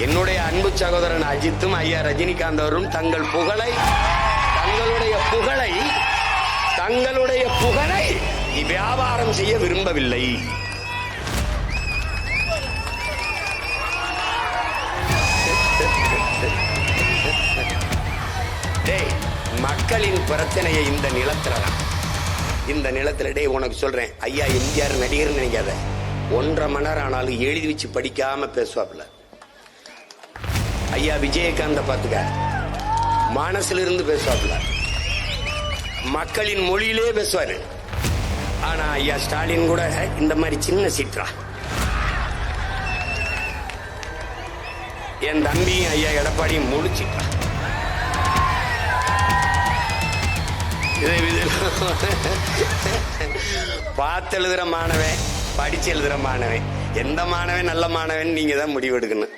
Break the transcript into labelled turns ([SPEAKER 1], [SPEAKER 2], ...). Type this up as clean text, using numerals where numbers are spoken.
[SPEAKER 1] என்னுடைய அன்பு சகோதரன் அஜித்தும் ஐயா ரஜினிகாந்த் அவரும் தங்களுடைய புகழை வியாபாரம் செய்ய விரும்பவில்லை. மக்களின் பிரச்சனையை இந்த நிலத்துல உனக்கு சொல்றேன். ஐயா எம்ஜிஆர் நடிகர் நினைக்காத, 1.5 மணி நேரம் ஆனாலும் எழுதி வச்சு படிக்காம பேசுவாப்ல. ஐயா விஜயகாந்த பாத்துக்க, மனசுல இருந்து பேசுவாப்ல, மக்களின் மொழியிலே பேசுவாரு. ஆனா ஐயா ஸ்டாலின் கூட இந்த மாதிரி சின்ன சீற்றா. என் தம்பியும் ஐயா எடப்பாடியும் முழிச்சிட்டா. பார்த்து எழுதுற மாணவன், படிச்சு எழுதுற மாணவன், எந்த மாணவன் நல்ல மாணவன் நீங்க தான் முடிவெடுக்கணும்.